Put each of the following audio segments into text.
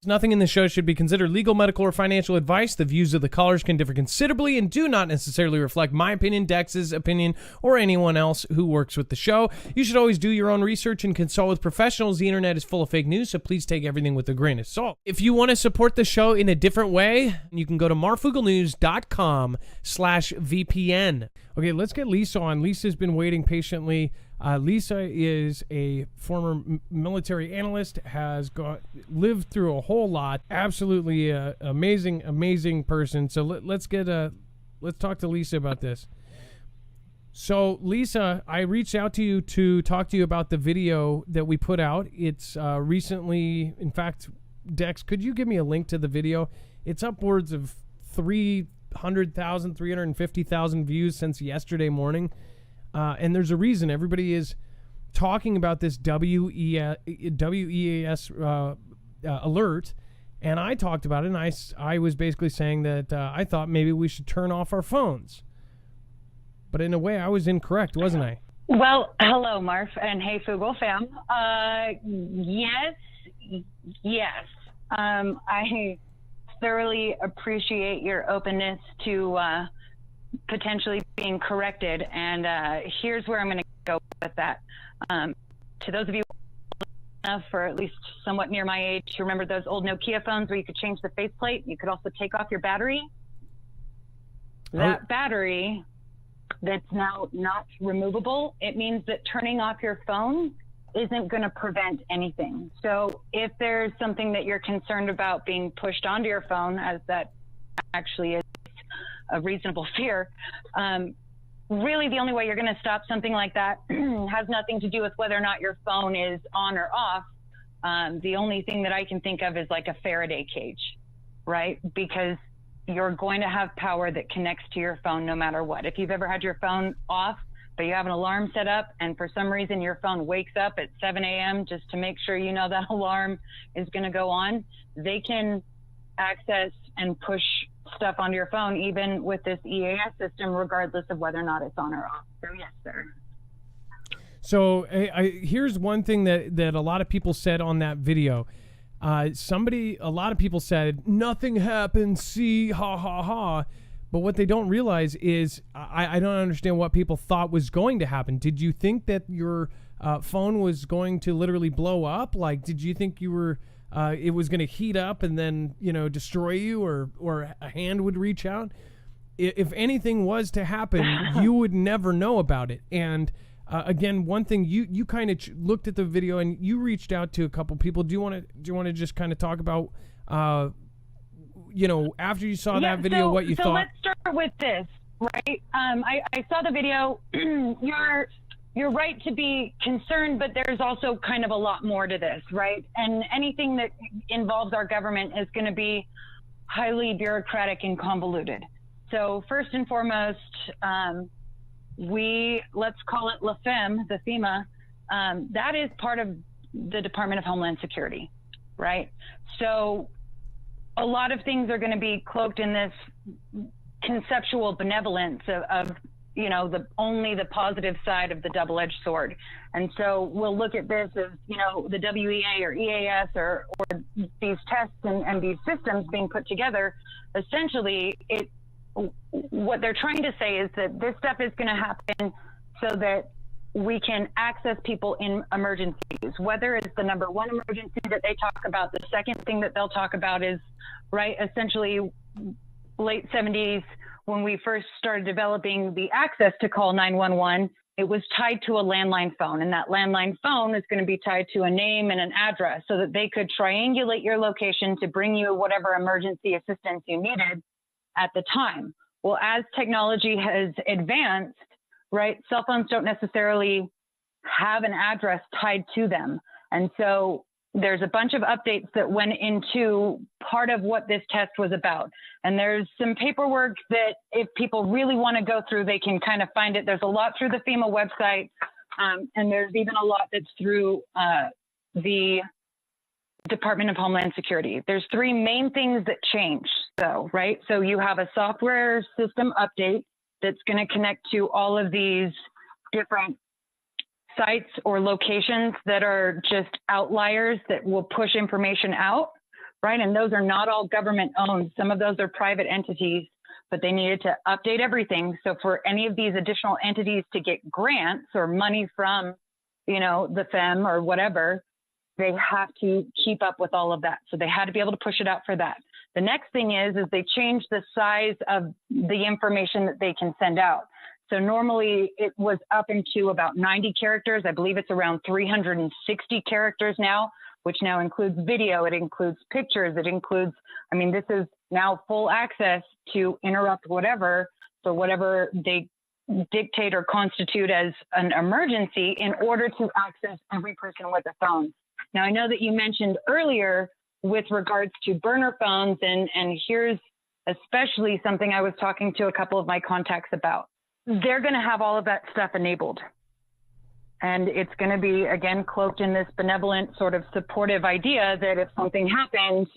Nothing in this show should be considered legal, medical, or financial advice. The views of the callers can differ considerably and do not necessarily reflect my opinion, Dex's opinion, or anyone else who works with the show. You should always do your own research and consult with professionals. The internet is full of fake news, so please take everything with a grain of salt. If you want to support the show in a different way, you can go to marfooglenews.com/VPN. Okay, let's get Lisa on. Lisa's been waiting patiently. Lisa is a former military analyst, has lived through a whole lot. Absolutely amazing person. So let's talk to Lisa about this. So Lisa, I reached out to you to talk to you about the video that we put out. It's recently, in fact, Dex, could you give me a link to the video? It's upwards of 300,000, 350,000 views since yesterday morning. And there's a reason everybody is talking about this WEAS alert. And I talked about it, and I was basically saying that I thought maybe we should turn off our phones. But in a way, I was incorrect, wasn't I? Well, hello, Marf, and hey, Foogle fam. Yes. I thoroughly appreciate your openness to potentially being corrected, and here's where I'm going to go with that. To those of you for at least somewhat near my age, you remember those old Nokia phones where you could change the faceplate? You could also take off your battery. That battery that's now not removable, it means that turning off your phone isn't going to prevent anything. So if there's something that you're concerned about being pushed onto your phone, as that actually is a reasonable fear, really the only way you're going to stop something like that has nothing to do with whether or not your phone is on or off. The only thing that I can think of is like a Faraday cage, right? Because you're going to have power that connects to your phone no matter what. If you've ever had your phone off, but you have an alarm set up, and for some reason your phone wakes up at 7 a.m. just to make sure you know that alarm is going to go on, they can access and push stuff onto your phone, even with this EAS system, regardless of whether or not it's on or off. So yes, sir. So here's one thing that a lot of people said on that video. A lot of people said, nothing happened, see, ha, ha, ha. But what they don't realize is, I don't understand what people thought was going to happen. Did you think that your phone was going to literally blow up? Like, did you think you were... it was going to heat up and then, destroy you, or a hand would reach out? If anything was to happen, you would never know about it. And again, one thing, you kind of looked at the video and you reached out to a couple people. Do you want to just kind of talk about, after you saw that video, what you thought? So let's start with this, right? I saw the video. You're right to be concerned, but there's also kind of a lot more to this, right? And anything that involves our government is going to be highly bureaucratic and convoluted. So first and foremost, let's call it the FEMA, that is part of the Department of Homeland Security, right? So a lot of things are going to be cloaked in this conceptual benevolence of only the positive side of the double-edged sword. And so we'll look at this as, the WEA or EAS or these tests and these systems being put together. Essentially, what they're trying to say is that this stuff is going to happen so that we can access people in emergencies, whether it's the number one emergency that they talk about. The second thing that they'll talk about is, right, essentially late 70s, when we first started developing the access to call 911, it was tied to a landline phone. And that landline phone is going to be tied to a name and an address so that they could triangulate your location to bring you whatever emergency assistance you needed at the time. Well, as technology has advanced, right, cell phones don't necessarily have an address tied to them. And so there's a bunch of updates that went into part of what this test was about. And there's some paperwork that if people really want to go through, they can kind of find it. There's a lot through the FEMA website, and there's even a lot that's through the Department of Homeland Security. There's three main things that change, though, right? So you have a software system update that's going to connect to all of these different sites or locations that are just outliers that will push information out, right? And those are not all government owned. Some of those are private entities, but they needed to update everything. So for any of these additional entities to get grants or money from, the FEM or whatever, they have to keep up with all of that. So they had to be able to push it out for that. The next thing is they changed the size of the information that they can send out. So normally it was up into about 90 characters. I believe it's around 360 characters now, which now includes video. It includes pictures. It includes, this is now full access to interrupt whatever. So whatever they dictate or constitute as an emergency in order to access every person with a phone. Now, I know that you mentioned earlier with regards to burner phones, and here's especially something I was talking to a couple of my contacts about. They're going to have all of that stuff enabled. And it's going to be, again, cloaked in this benevolent sort of supportive idea that if something happens,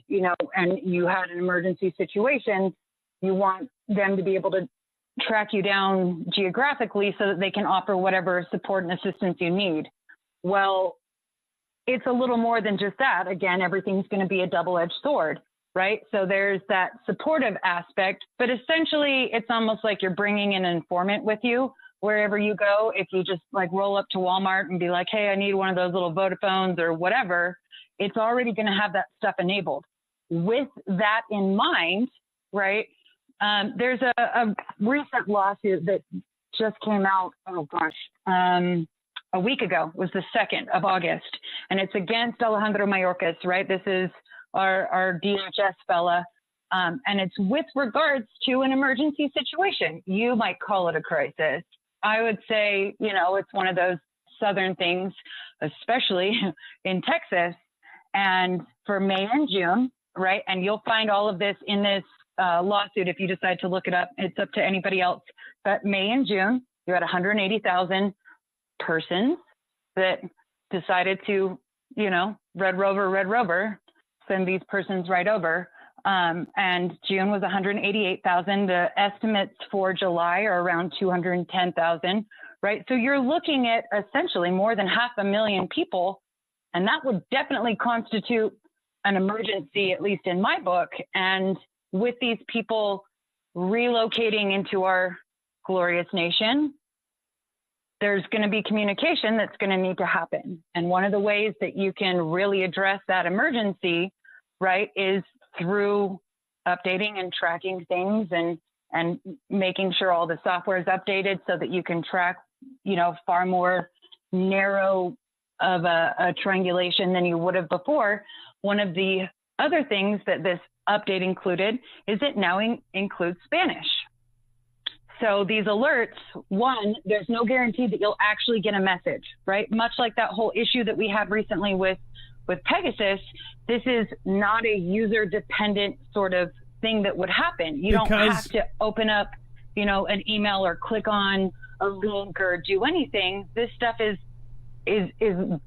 and you had an emergency situation, you want them to be able to track you down geographically so that they can offer whatever support and assistance you need. Well, it's a little more than just that. Again, everything's going to be a double-edged sword, right? So there's that supportive aspect, but essentially it's almost like you're bringing an informant with you wherever you go. If you just roll up to Walmart and be like, hey, I need one of those little Vodaphones or whatever, it's already going to have that stuff enabled. With that in mind, right, there's a recent lawsuit that just came out, a week ago, was the 2nd of August, and it's against Alejandro Mayorkas, right? This is our DHS fella, and it's with regards to an emergency situation. You might call it a crisis. I would say, it's one of those southern things, especially in Texas, and for May and June, right? And you'll find all of this in this lawsuit if you decide to look it up. It's up to anybody else. But May and June, you had 180,000 persons that decided to, Red Rover, send these persons right over. And June was 188,000. The estimates for July are around 210,000, right? So you're looking at essentially more than 500,000 people, and that would definitely constitute an emergency, at least in my book. And with these people relocating into our glorious nation, there's going to be communication that's going to need to happen. And one of the ways that you can really address that emergency, right, is through updating and tracking things and making sure all the software is updated so that you can track, far more narrow of a triangulation than you would have before. One of the other things that this update included is it now includes Spanish. So these alerts, one, there's no guarantee that you'll actually get a message, right? Much like that whole issue that we had recently with Pegasus, this is not a user-dependent sort of thing that would happen. You don't have to open up, an email or click on a link or do anything. This stuff is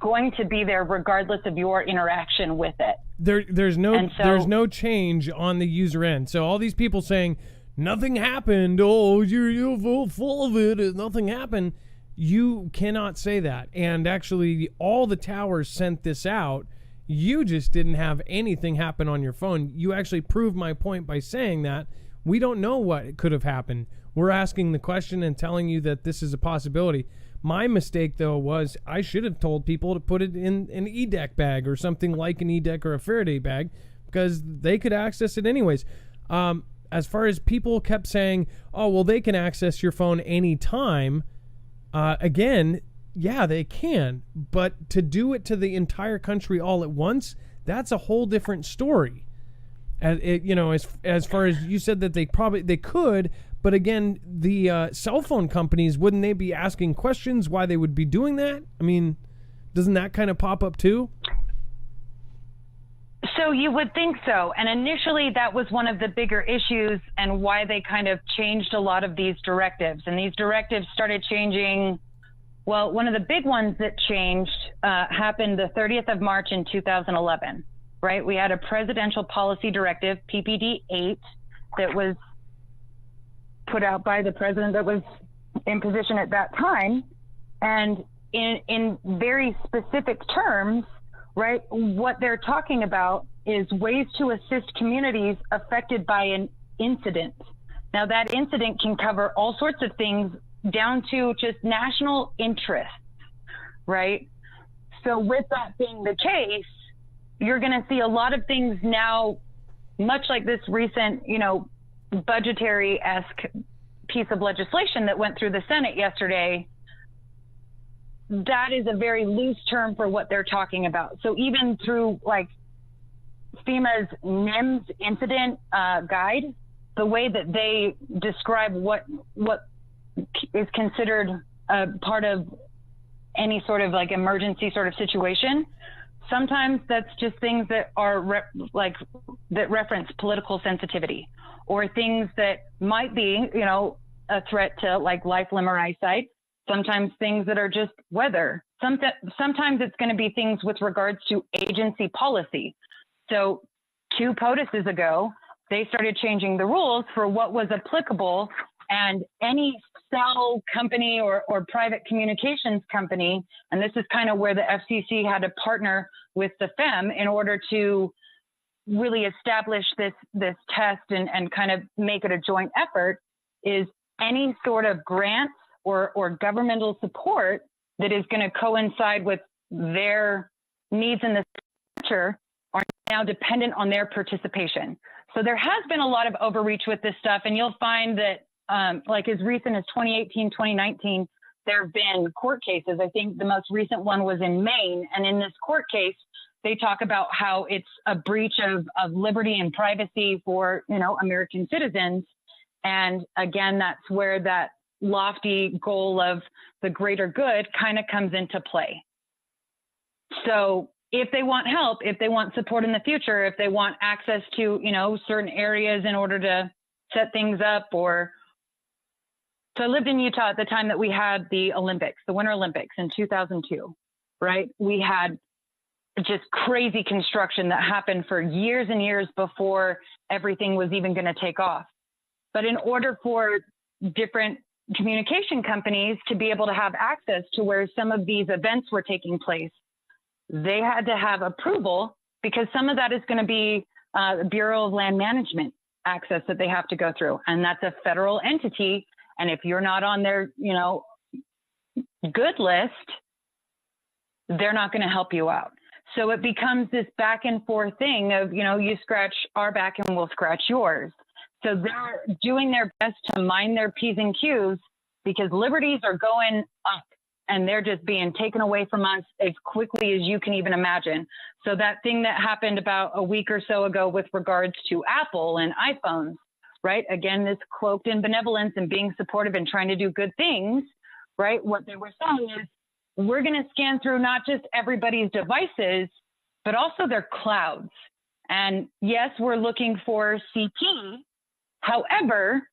going to be there regardless of your interaction with it. There's no change on the user end. So all these people saying nothing happened, you're full of it, nothing happened. You cannot say that. And actually, all the towers sent this out. You just didn't have anything happen on your phone. You actually proved my point by saying that. We don't know what could have happened. We're asking the question and telling you that this is a possibility. My mistake, though, was I should have told people to put it in an E-Deck bag or something like an E-Deck or a Faraday bag because they could access it anyways. As far as people kept saying, oh, well, they can access your phone anytime. Again, yeah, they can. But to do it to the entire country all at once, that's a whole different story. As far as you said that they could, but again, the cell phone companies, wouldn't they be asking questions why they would be doing that? I mean, doesn't that kind of pop up too? So you would think so. And initially that was one of the bigger issues and why they kind of changed a lot of these directives. And these directives started changing. Well, one of the big ones that changed happened the 30th of March in 2011, right? We had a presidential policy directive, PPD 8, that was put out by the president that was in position at that time. And in very specific terms, right, what they're talking about is ways to assist communities affected by an incident. Now, that incident can cover all sorts of things down to just national interests, right? So with that being the case, you're going to see a lot of things now, much like this recent, budgetary-esque piece of legislation that went through the Senate yesterday. That is a very loose term for what they're talking about. So even through like FEMA's NIMS incident guide, the way that they describe what is considered a part of any sort of like emergency sort of situation, sometimes that's just things that are that reference political sensitivity, or things that might be, a threat to like life, limb, or eyesight. Sometimes things that are just weather. Sometimes it's going to be things with regards to agency policy. So 2 POTUSes ago, they started changing the rules for what was applicable, and any cell company or private communications company, and this is kind of where the FCC had to partner with the FEM in order to really establish this test and kind of make it a joint effort, is any sort of grants or governmental support that is going to coincide with their needs in the future are now dependent on their participation. So there has been a lot of overreach with this stuff, and you'll find that like as recent as 2018, 2019, there have been court cases. I think the most recent one was in Maine, and in this court case, they talk about how it's a breach of liberty and privacy for, American citizens. And again, that's where that lofty goal of the greater good kind of comes into play. So if they want help, if they want support in the future, if they want access to, certain areas in order to set things up, so I lived in Utah at the time that we had the Olympics, the Winter Olympics in 2002, right? We had just crazy construction that happened for years and years before everything was even going to take off. But in order for different communication companies to be able to have access to where some of these events were taking place, they had to have approval, because some of that is going to be the Bureau of Land Management access that they have to go through. And that's a federal entity. And if you're not on their, good list, they're not going to help you out. So it becomes this back and forth thing of, you scratch our back and we'll scratch yours. So they're doing their best to mind their P's and Q's, because liberties are going up and they're just being taken away from us as quickly as you can even imagine. So that thing that happened about a week or so ago with regards to Apple and iPhones, right? Again, this cloaked in benevolence and being supportive and trying to do good things, right? What they were saying is, we're going to scan through not just everybody's devices, but also their clouds. And yes, we're looking for CT. However,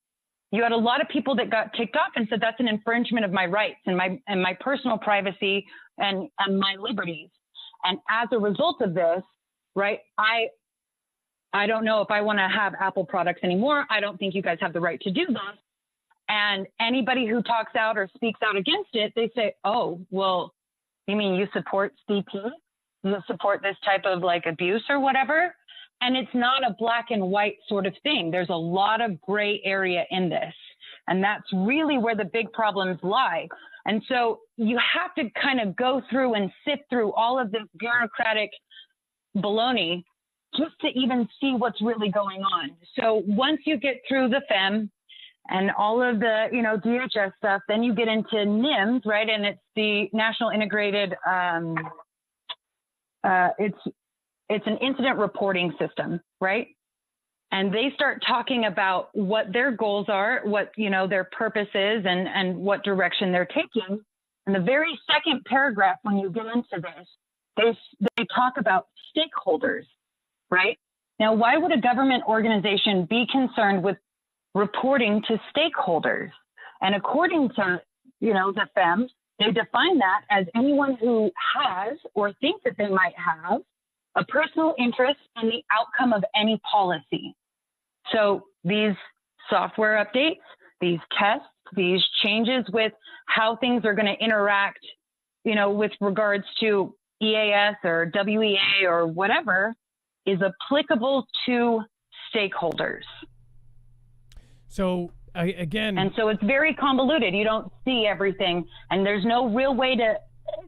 you had a lot of people that got ticked off and said that's an infringement of my rights and my personal privacy and my liberties. And as a result of this, right, I don't know if I want to have Apple products anymore. I don't think you guys have the right to do this. And anybody who talks out or speaks out against it, they say, oh, well, you mean you support CP? You support this type of like abuse or whatever? And it's not a black and white sort of thing. There's a lot of gray area in this. And that's really where the big problems lie. And so you have to kind of go through and sift through all of this bureaucratic baloney just to even see what's really going on. So once you get through the FEM and all of the, DHS stuff, then you get into NIMS, right? And it's the National Integrated, it's an incident reporting system, right? And they start talking about what their goals are, what, their purpose is, and what direction they're taking. And the very second paragraph, when you get into this, they talk about stakeholders, right? Now, why would a government organization be concerned with reporting to stakeholders? And according to, the FEM, they define that as anyone who has or thinks that they might have a personal interest in the outcome of any policy. So these software updates, these tests, these changes with how things are going to interact, with regards to EAS or WEA or whatever, is applicable to stakeholders. So again, and so it's very convoluted. You don't see everything, and there's no real way to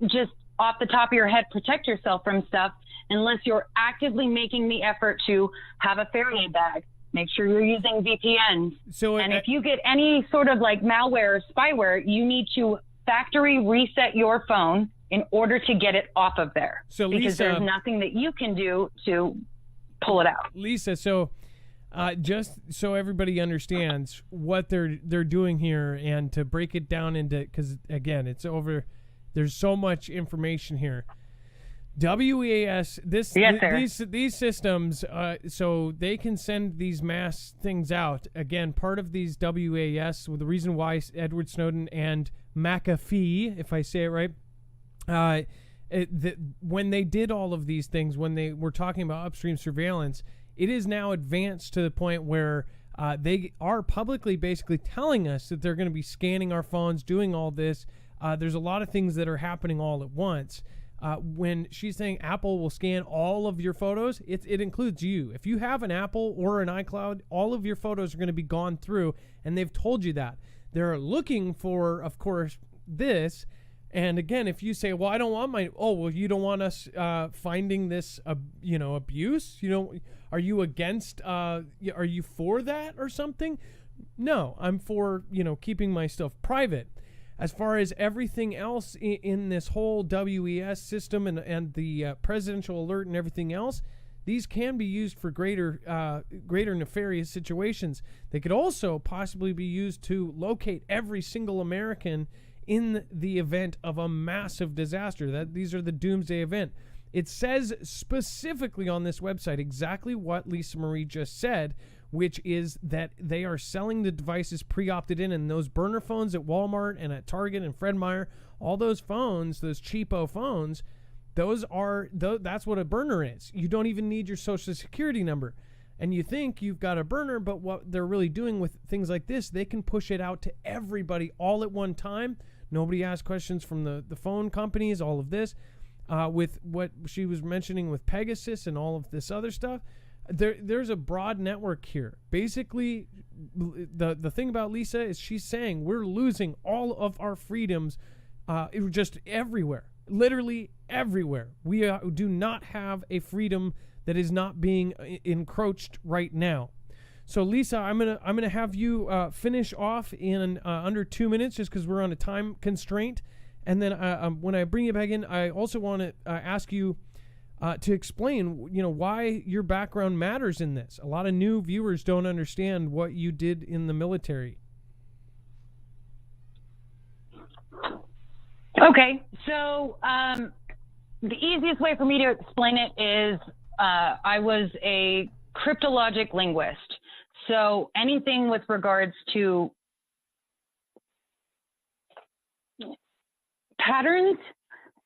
just off the top of your head protect yourself from stuff unless you're actively making the effort to have a Faraday bag, make sure you're using VPNs. So and if you get any sort of like malware or spyware, you need to factory reset your phone in order to get it off of there. So because Lisa, there's nothing that you can do to pull it out. Lisa, so just so everybody understands what they're doing here, and to break it down into, because again, it's over. There's so much information here. WEAS, these systems, so they can send these mass things out. Again, part of these WEAS, the reason why Edward Snowden and McAfee, if I say it right, when they did all of these things, when they were talking about upstream surveillance, it is now advanced to the point where they are publicly basically telling us that they're going to be scanning our phones, doing all this. There's a lot of things that are happening all at once. When she's saying Apple will scan all of your photos, it includes you. If you have an Apple or an iCloud, all of your photos are going to be gone through, and they've told you that. They're looking for, of course, this. And again, if you say, well, I don't want you don't want us finding this, abuse? Are you against, are you for that or something? No, I'm for, keeping my stuff private. As far as everything else in this whole WES system and the presidential alert and everything else, these can be used for greater nefarious situations. They could also possibly be used to locate every single American in the event of a massive disaster. These are the doomsday event. It says specifically on this website exactly what Lisa Marie just said, which is that they are selling the devices pre-opted in, and those burner phones at Walmart and at Target and Fred Meyer, all those phones, those cheapo phones, that's what a burner is. You don't even need your social security number. And you think you've got a burner, but what they're really doing with things like this, they can push it out to everybody all at one time. Nobody asks questions from the phone companies, all of this. With what she was mentioning with Pegasus and all of this other stuff, there's a broad network here. Basically, the thing about Lisa is she's saying we're losing all of our freedoms just everywhere, literally everywhere. We do not have a freedom that is not being encroached right now. So Lisa, I'm gonna have you finish off in under 2 minutes, just because we're on a time constraint. And then when I bring you back in, I also want to ask you to explain, why your background matters in this. A lot of new viewers don't understand what you did in the military. Okay, so the easiest way for me to explain it is I was a cryptologic linguist. So anything with regards to patterns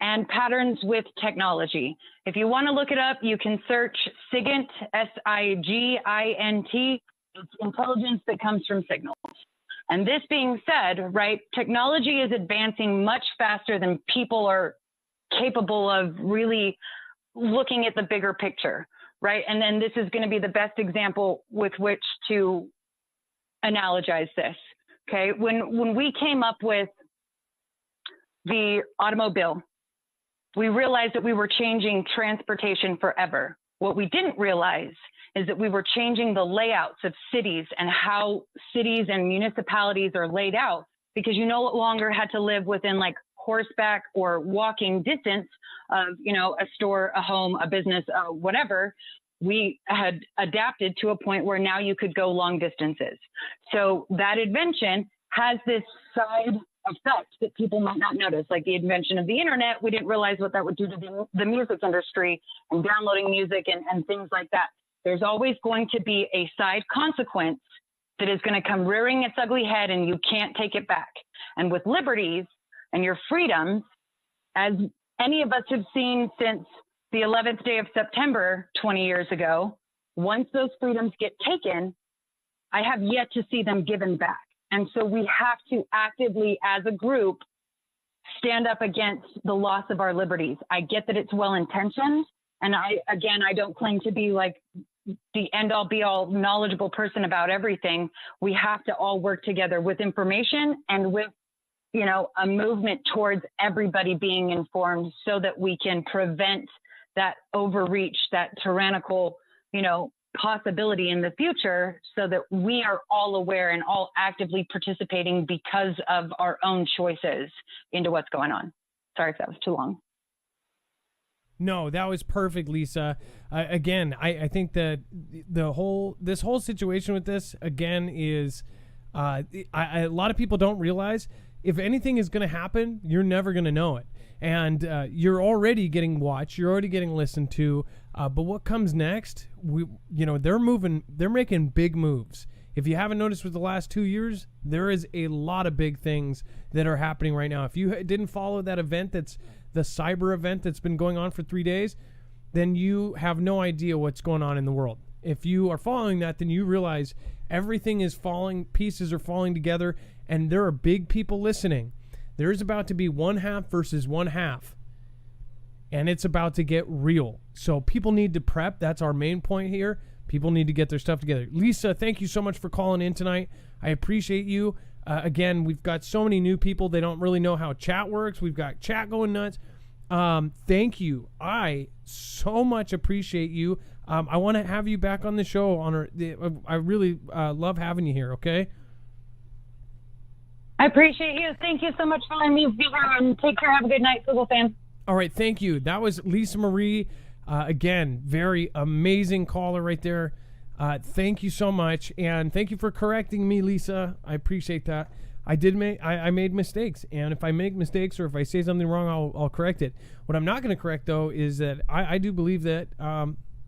and patterns with technology. If you want to look it up, you can search SIGINT, SIGINT. It's intelligence that comes from signals. And this being said, right, technology is advancing much faster than people are capable of really looking at the bigger picture, right? And then this is going to be the best example with which to analogize this, okay? When we came up with the automobile, we realized that we were changing transportation forever. What we didn't realize is that we were changing the layouts of cities and how cities and municipalities are laid out, because you no longer had to live within like horseback or walking distance of, a store, a home, a business, whatever. We had adapted to a point where now you could go long distances. So that invention has this side effect that people might not notice, like the invention of the internet. We didn't realize what that would do to the music industry and downloading music and things like that. There's always going to be a side consequence that is going to come rearing its ugly head, and you can't take it back. And with liberties and your freedoms, as any of us have seen since the 11th day of September 20 years ago, once those freedoms get taken, I have yet to see them given back. And so we have to actively, as a group, stand up against the loss of our liberties. I get that it's well-intentioned, And I don't claim to be like the end all be all knowledgeable person about everything. We have to all work together with information and with, a movement towards everybody being informed so that we can prevent that overreach, that tyrannical, possibility in the future, so that we are all aware and all actively participating because of our own choices into what's going on. Sorry if that was too long. No, that was perfect, Lisa. Again, I think that this whole situation with this, again, is a lot of people don't realize if anything is going to happen, you're never going to know it. And you're already getting watched, you're already getting listened to. But what comes next, they're making big moves. If you haven't noticed with the last 2 years, there is a lot of big things that are happening right now. If you didn't follow that event, that's the cyber event that's been going on for 3 days, then you have no idea what's going on in the world. If you are following that, then you realize everything is falling, pieces are falling together, and there are big people listening. There's about to be one half versus one half, and it's about to get real. So people need to prep. That's our main point here. People need to get their stuff together. Lisa, thank you so much for calling in tonight. I appreciate you. Again, we've got so many new people. They don't really know how chat works. We've got chat going nuts. Thank you. I so much appreciate you. I want to have you back on the show. I really love having you here, okay? I appreciate you. Thank you so much for letting me be here, and take care. Have a good night, Google fans. All right, thank you. That was Lisa Marie. Again, very amazing caller right there. Thank you so much, and thank you for correcting me, Lisa. I appreciate that. I made mistakes, and if I make mistakes or if I say something wrong, I'll correct it. What I'm not going to correct, though, is that I do believe that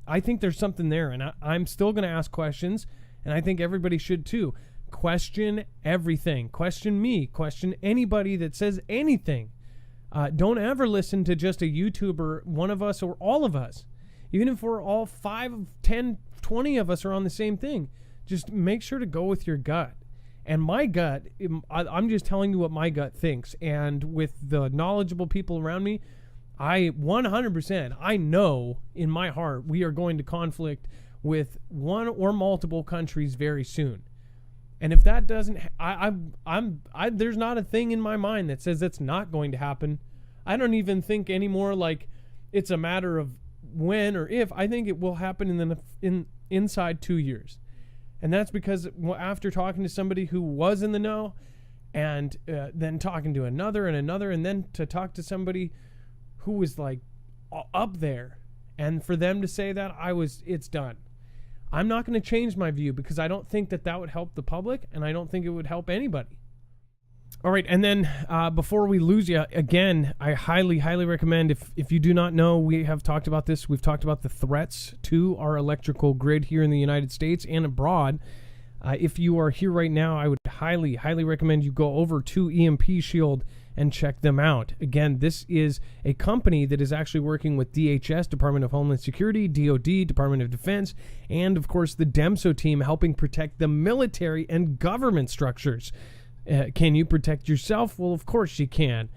I think there's something there, and I'm still going to ask questions, and I think everybody should too. Question everything. Question me. Question anybody that says anything. Don't ever listen to just a YouTuber, one of us or all of us. Even if we're all 5, 10, 20 of us are on the same thing, just make sure to go with your gut. And my gut, I'm just telling you what my gut thinks. And with the knowledgeable people around me, I 100%, I know in my heart we are going to conflict with one or multiple countries very soon. And if that doesn't, there's not a thing in my mind that says that's not going to happen. I don't even think anymore like it's a matter of when or if. I think it will happen inside 2 years. And that's because after talking to somebody who was in the know, and then talking to another, and then to talk to somebody who was like up there, and for them to say that, it's done. I'm not going to change my view because I don't think that would help the public, and I don't think it would help anybody. All right, and then before we lose you, again, I highly, highly recommend, if you do not know, we have talked about this. We've talked about the threats to our electrical grid here in the United States and abroad. If you are here right now, I would highly, highly recommend you go over to EMP Shield and check them out. Again, this is a company that is actually working with DHS, Department of Homeland Security, DOD, Department of Defense, and of course the DEMSO team helping protect the military and government structures. Can you protect yourself? Well, of course you can.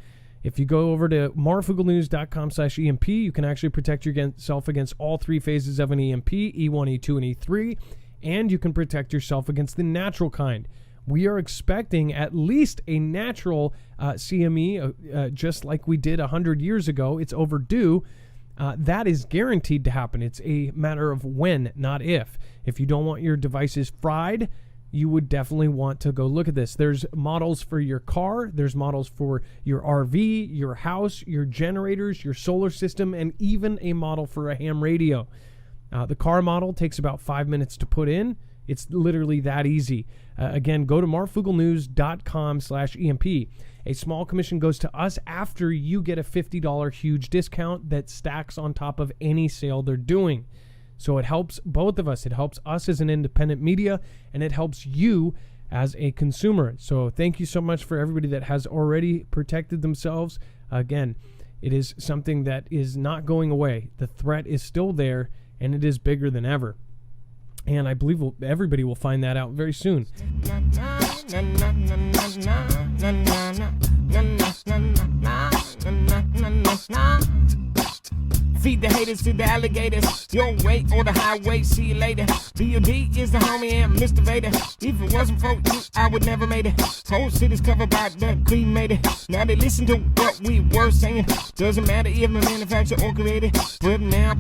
If you go over to marfooglenews.com/EMP, you can actually protect yourself against all 3 phases of an EMP, E1, E2, and E3, and you can protect yourself against the natural kind. We are expecting at least a natural CME, just like we did 100 years ago. It's overdue. That is guaranteed to happen. It's a matter of when, not if. If you don't want your devices fried, you would definitely want to go look at this. There's models for your car. There's models for your RV, your house, your generators, your solar system, and even a model for a ham radio. The car model takes about 5 minutes to put in. It's literally that easy. Again, go to marfooglenews.com/EMP. A small commission goes to us after you get a $50 huge discount that stacks on top of any sale they're doing. So it helps both of us. It helps us as an independent media, and it helps you as a consumer. So thank you so much for everybody that has already protected themselves. Again, it is something that is not going away. The threat is still there, and it is bigger than ever. And I believe everybody will find that out very soon. Feed the haters to the alligators. Your way or the highway, see you later. B.O.D. is the homie and Mr. Vader. If it wasn't for you, I would never made it. Whole city's covered by the cremated. Now they listen to what we were saying. Doesn't matter if the manufacturer or created. But now